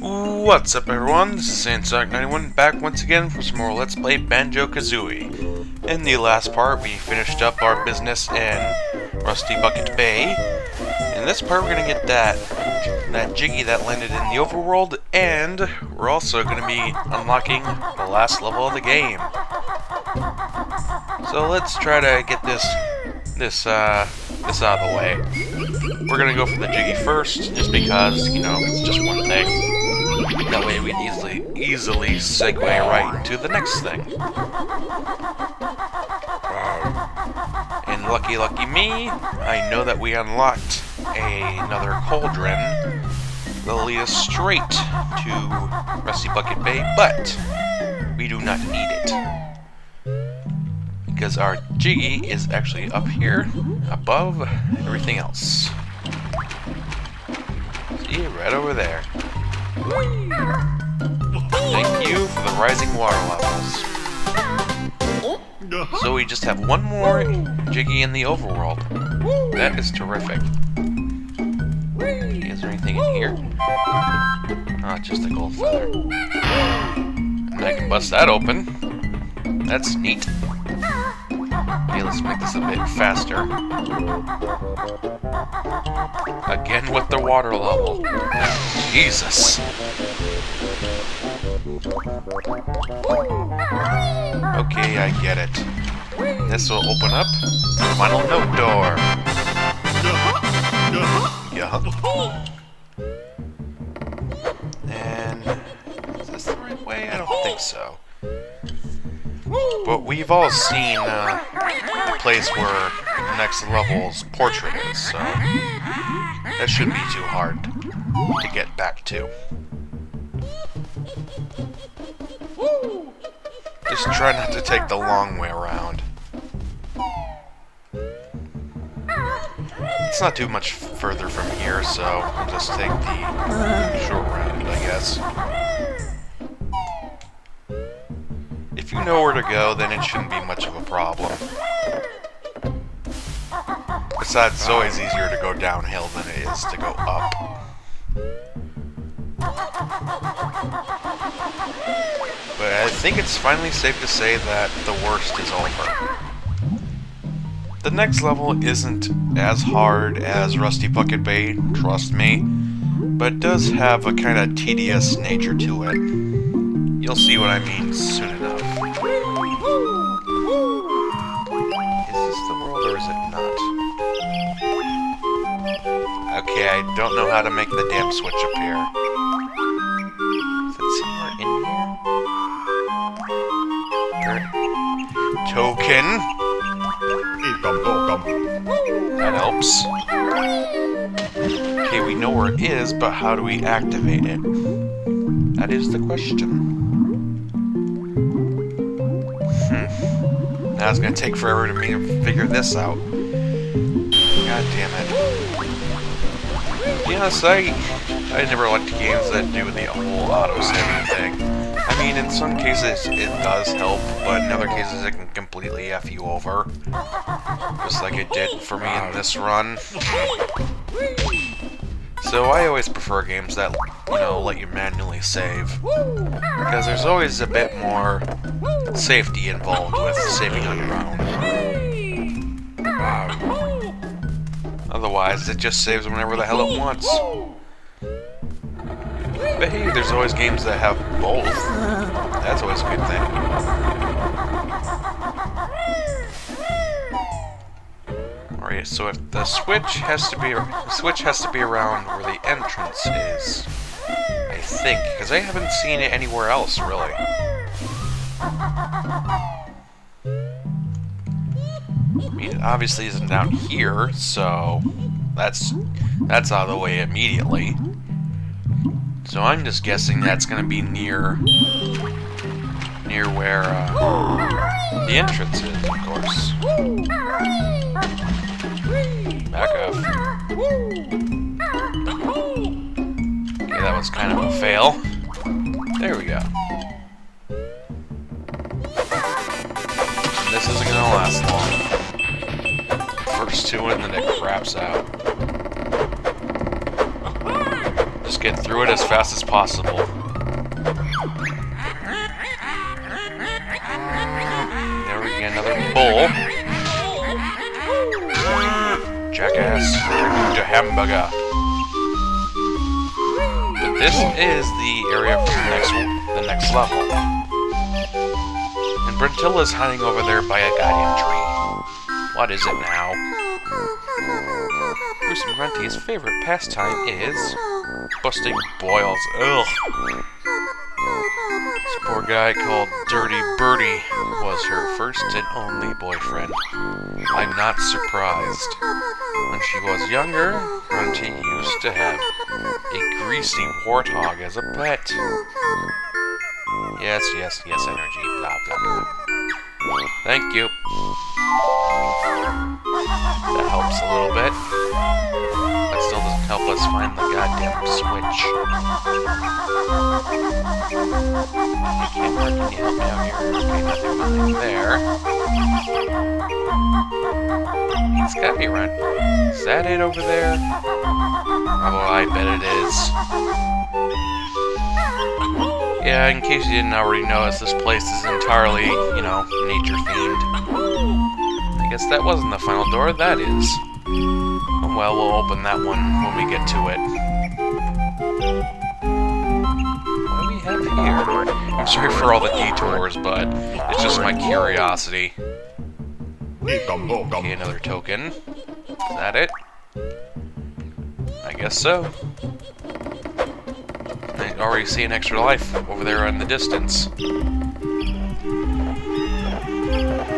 What's up, everyone? This is Saiyan91 back once again for some more Let's Play Banjo-Kazooie. In the last part, we finished up our business in Rusty Bucket Bay. In this part, we're gonna get that Jiggy that landed in the Overworld, and we're also gonna be unlocking the last level of the game. So let's try to get this out of the way. We're gonna go for the Jiggy first, just because, you know, it's just one thing. That way we can easily segue right into the next thing. And lucky me, I know that we unlocked another cauldron that'll lead us straight to Rusty Bucket Bay, but we do not need it. Because our Jiggy is actually up here, above everything else. See, right over there. Thank you for the rising water levels. So we just have one more Jiggy in the Overworld. That is terrific. Is there anything in here? Oh, just a gold feather. And I can bust that open. That's neat. Okay, let's make this a bit faster. Again with the water level. Jesus. Okay, I get it. This will open up the final note door. Yeah. And is this the right way? I don't think so. But we've all seen the place where the next level's portrait is, so that shouldn't be too hard to get back to. Just try not to take the long way around. It's not too much further from here, so we'll just take the short round, I guess. If you know where to go, then it shouldn't be much of a problem. Besides, it's always easier to go downhill than it is to go up. But I think it's finally safe to say that the worst is over. The next level isn't as hard as Rusty Bucket Bay, trust me, but it does have a kind of tedious nature to it. You'll see what I mean soon enough. Is this the world or is it not? Okay, I don't know how to make the damn switch appear. Is it somewhere in here? Token! That helps. Okay, we know where it is, but how do we activate it? That is the question. Now it's gonna take forever to me to figure this out. God damn it. Yes, I never liked games that do the whole auto-saving thing. I mean, in some cases it does help, but in other cases it can completely F you over. Just like it did for me in this run. So I always prefer games that, you know, let you manually save. Because there's always a bit more safety involved with saving on your own. Otherwise, it just saves whenever the hell it wants. But hey, there's always games that have both. That's always a good thing. Alright, so if the switch has to be around where the entrance is, I think, because I haven't seen it anywhere else really. I mean, it obviously isn't down here, so that's out of the way immediately. So I'm just guessing that's gonna be near where the entrance is, of course. Back up. Okay, that was kind of a fail. There we go. This isn't gonna last long. First two in, then it craps out. Just get through it as fast as possible. There we get another bull. Jackass, to hamburger. But this is the area for the next level. And Brintilla's hiding over there by a goddamn tree. What is it now? Bruce and Grunty's favorite pastime is busting boils. Ugh. This poor guy called Dirty Birdie was her first and only boyfriend. I'm not surprised. When she was younger, Grunty used to have a greasy warthog as a pet. Yes, energy, blah, blah, blah. Thank you. That helps a little bit. That still doesn't help us find the goddamn switch. Hey, camera, can you help me out here? Okay, nothing behind there. It's gotta be around. Is that it over there? Oh, I bet it is. Yeah, in case you didn't already notice, this place is entirely, you know, nature-themed. I guess that wasn't the final door, that is. Oh, well, we'll open that one when we get to it. What do we have here? I'm sorry for all the detours, but it's just my curiosity. Okay, another token. Is that it? I guess so. I already see an extra life over there in the distance.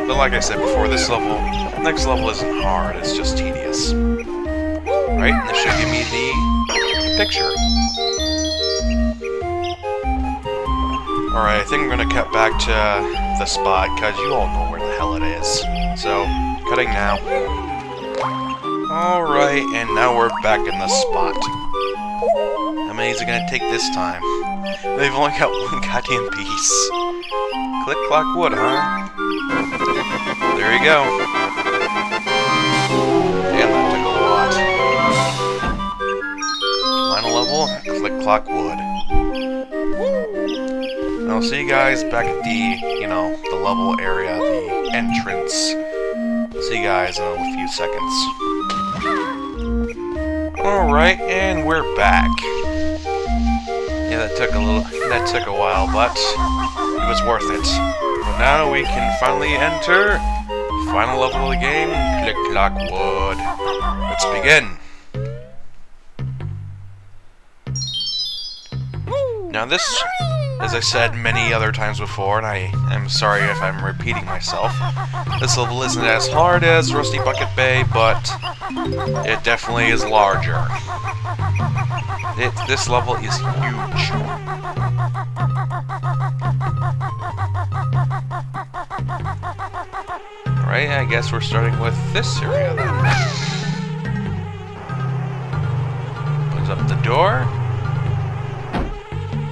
But like I said before, this next level isn't hard, it's just tedious. Right, and this should give me the picture. Alright, I think I'm gonna cut back to the spot, because you all know where the hell it is. So, cutting now. Alright, and now we're back in the spot. How many is it gonna take this time? They've only got one goddamn piece. Click, clock, wood, huh? There you go. Damn, that took a lot. Final level, click, clock, wood. And I'll see you guys back at the, you know, the level area, the entrance. See you guys in a few seconds. Alright, and we're back. Yeah, that took a while, but it was worth it. So now we can finally enter the final level of the game, Click Clock Wood. Let's begin. Now this, as I said many other times before, and I am sorry if I'm repeating myself, this level isn't as hard as Rusty Bucket Bay, but it definitely is larger. This level is huge. Alright, I guess we're starting with this area then. Opens up the door.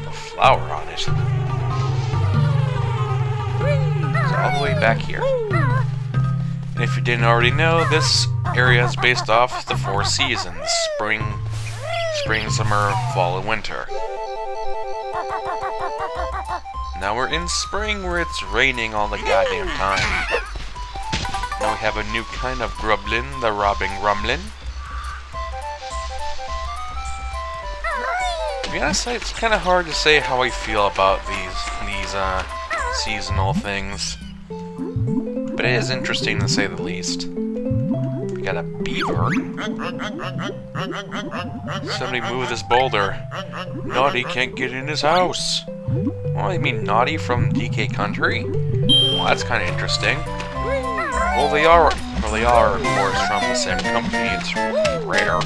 The flower on it. It's all the way back here. And if you didn't already know, this area is based off the 4 seasons. Spring, summer, fall, and winter. Now we're in spring where it's raining all the goddamn time. Now we have a new kind of grublin, the robbing rumlin. To be honest, it's kind of hard to say how I feel about these seasonal things. But it is interesting to say the least. We got a beaver. Somebody move this boulder. Naughty can't get in his house. Oh, you mean Naughty from DK Country? Well, that's kind of interesting. Well, they are, of course, from the same company. It's rare.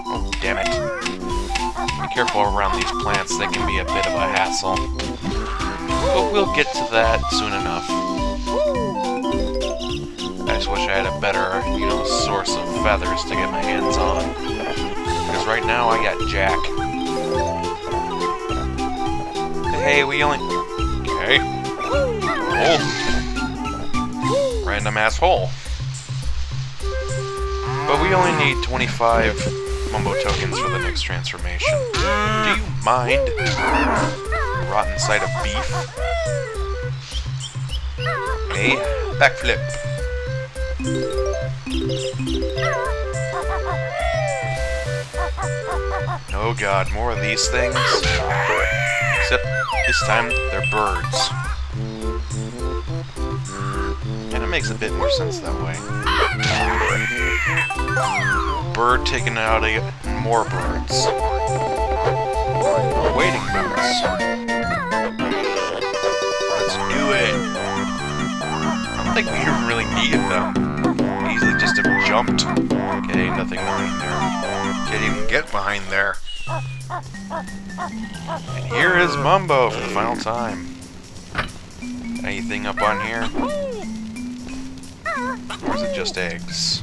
Oh, damn it. Be careful around these plants. They can be a bit of a hassle. But we'll get to that soon enough. I just wish I had a better, you know, source of feathers to get my hands on. Because right now I got Jack. Hey, we only... Okay. Oh. Random asshole. But we only need 25 Mumbo tokens for the next transformation. Do you mind? Rotten side of beef. A backflip. Oh god, more of these things. Except this time they're birds. And it makes a bit more sense that way. Bird taking out more birds. Waiting birds. Let's do it. I don't think we even really needed them. Easily just have jumped. Okay, nothing behind there. Can't even get behind there. And here is Mumbo for the final time. Anything up on here? Or is it just eggs?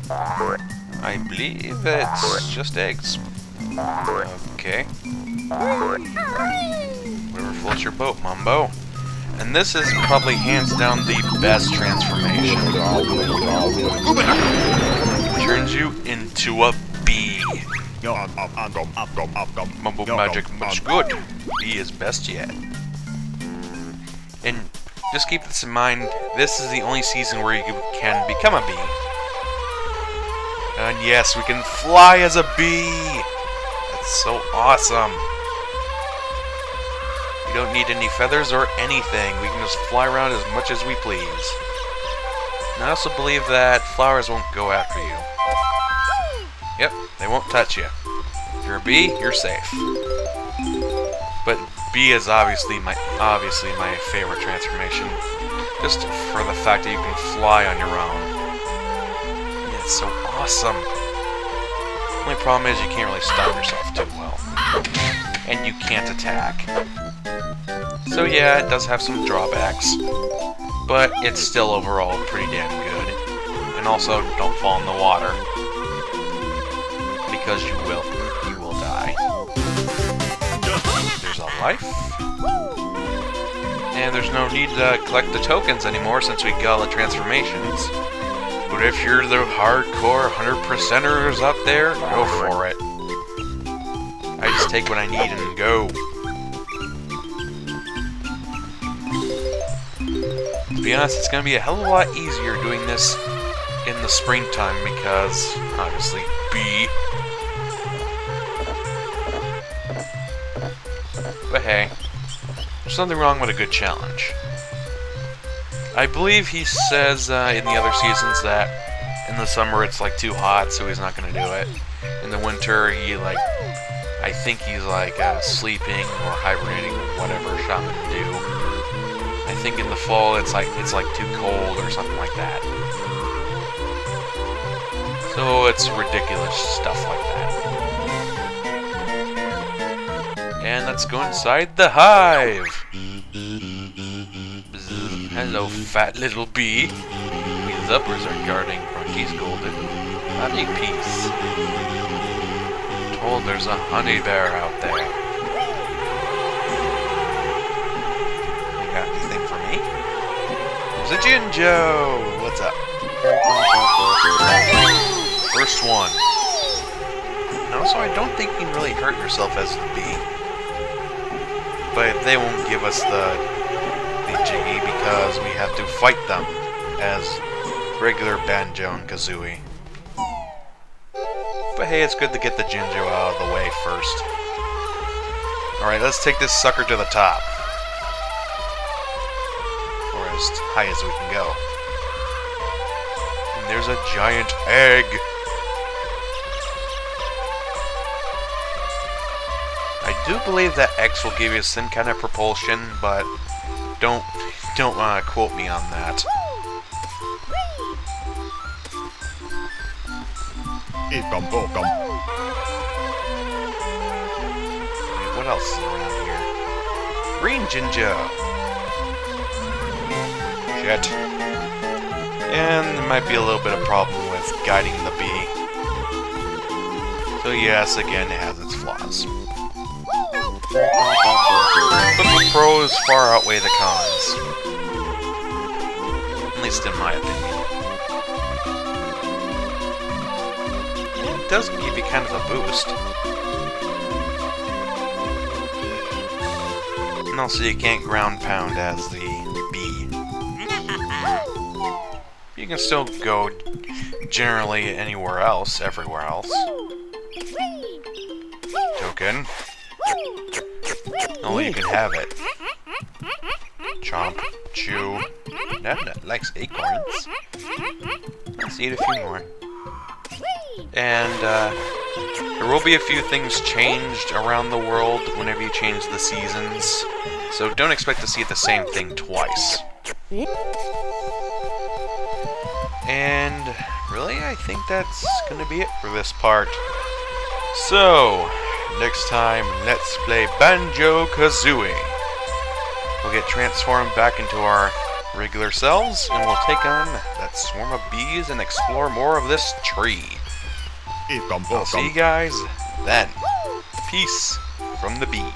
I believe it's just eggs. Okay. Whoever floats your boat, Mumbo. And this is probably hands down the best transformation. Turns you into a bee. Mumbo magic much good. Bee is best yet. And just keep this in mind, this is the only season where you can become a bee. And yes, we can fly as a bee! That's so awesome! We don't need any feathers or anything, we can just fly around as much as we please. And I also believe that flowers won't go after you. Yep, they won't touch you. If you're a bee, you're safe. But bee is obviously my favorite transformation, just for the fact that you can fly on your own. Yeah, it's so awesome. The only problem is you can't really stop yourself too well, and you can't attack. So yeah, it does have some drawbacks, but it's still overall pretty damn good. And also, don't fall in the water, because you will die. There's a life. And there's no need to collect the tokens anymore since we got all the transformations. But if you're the hardcore 100%ers out there, go for it. I just take what I need and go. To be honest, it's going to be a hell of a lot easier doing this in the springtime because, obviously, bee. But hey, there's nothing wrong with a good challenge. I believe he says in the other seasons that in the summer it's like too hot, so he's not going to do it. In the winter, I think he's like sleeping or hibernating or whatever shaman do. I think in the fall it's like too cold or something like that. So it's ridiculous stuff like that. And let's go inside the hive. Hello, fat little bee. These uppers are guarding Brunky's golden honey piece. Told there's a honey bear out there. You got anything for me? There's a Jinjo! What's up? First one. Also, I don't think you can really hurt yourself as the bee. But they won't give us the Jiggy because we have to fight them as regular Banjo and Kazooie. But hey, it's good to get the Jinjo out of the way first. Alright, let's take this sucker to the top. Or as high as we can go. And there's a giant egg! I do believe that X will give you some kind of propulsion, but don't quote me on that. What else is around here? Green Jinjo! Shit. And there might be a little bit of problem with guiding the bee. So yes, again, it has its flaws. But the pros far outweigh the cons. At least in my opinion. it does give you kind of a boost. And also you can't ground pound as the bee. You can still go generally anywhere else, everywhere else. Token. Only you can have it. Chomp, chew. Nut likes acorns. Let's eat a few more. And there will be a few things changed around the world whenever you change the seasons. So don't expect to see the same thing twice. And really, I think that's going to be it for this part. So, next time, let's play Banjo-Kazooie. We'll get transformed back into our regular selves, and we'll take on that swarm of bees and explore more of this tree. I'll see you guys then. Peace from the bee.